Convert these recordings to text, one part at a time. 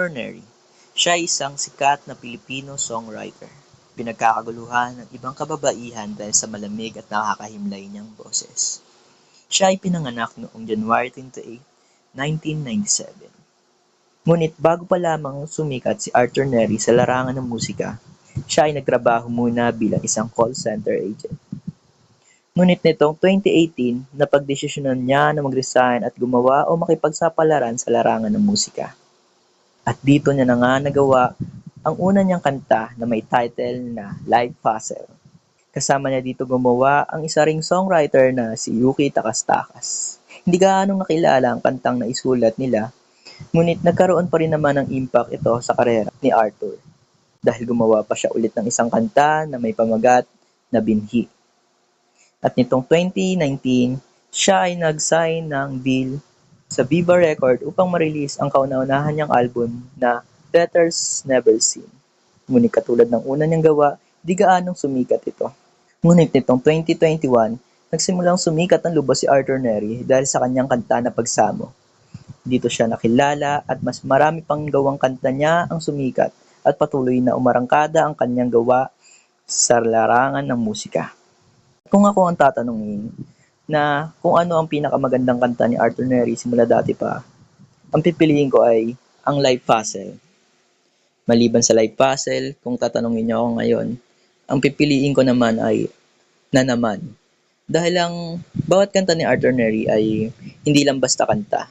Arthur Neri. Siya ay isang sikat na Pilipino songwriter. Pinagkakaguluhan ng ibang kababaihan dahil sa malamig at nakakahimlay niyang boses. Siya ay pinanganak noong January 28, 1997. Ngunit bago pa lamang sumikat si Arthur Neri sa larangan ng musika, siya ay nagtrabaho muna bilang isang call center agent. Ngunit nitong 2018, napagdesisyonan niya na mag-resign at gumawa o makipagsapalaran sa larangan ng musika. At dito niya na nga nagawa ang una niyang kanta na may title na Live Puzzle. Kasama niya dito gumawa ang isa ring songwriter na si Yuki Takastakas. Hindi gaanong nakilala ang kantang naisulat nila, ngunit nagkaroon pa rin naman ng impact ito sa karera ni Arthur dahil gumawa pa siya ulit ng isang kanta na may pamagat na Binhi. At nitong 2019, siya ay nag-sign ng deal sa Viva Record upang ma-release ang kauna-unahan niyang album na Better's Never Seen. Ngunit katulad ng una niyang gawa, di gaanong sumikat ito. Ngunit nitong 2021, nagsimulang sumikat ang lubos si Arthur Neri dahil sa kanyang kanta na Pagsamo. Dito siya nakilala at mas marami pang gawang kanta niya ang sumikat at patuloy na umarangkada ang kanyang gawa sa larangan ng musika. Kung ako ang tatanungin na kung ano ang pinakamagandang kanta ni Arthur Neri simula dati pa, ang pipiliin ko ay ang Live Puzzle. Maliban sa Live Puzzle, kung tatanungin niyo ako ngayon, ang pipiliin ko naman ay Na Naman. Dahil ang bawat kanta ni Arthur Neri ay hindi lang basta kanta.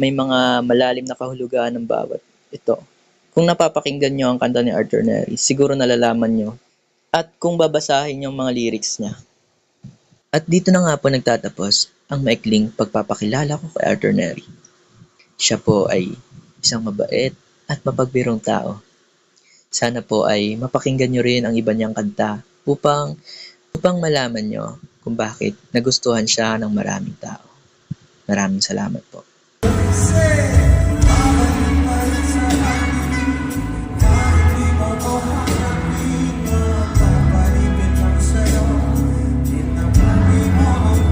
May mga malalim na kahulugan ng bawat ito. Kung napapakinggan niyo ang kanta ni Arthur Neri, siguro nalalaman niyo. At kung babasahin niyo ang mga lyrics niya. At dito na nga po nagtatapos ang maikling pagpapakilala ko kay Arthur Neri. Siya po ay isang mabait at mapagbirong tao. Sana po ay mapakinggan nyo rin ang iba niyang kanta upang malaman nyo kung bakit nagustuhan siya ng maraming tao. Maraming salamat po.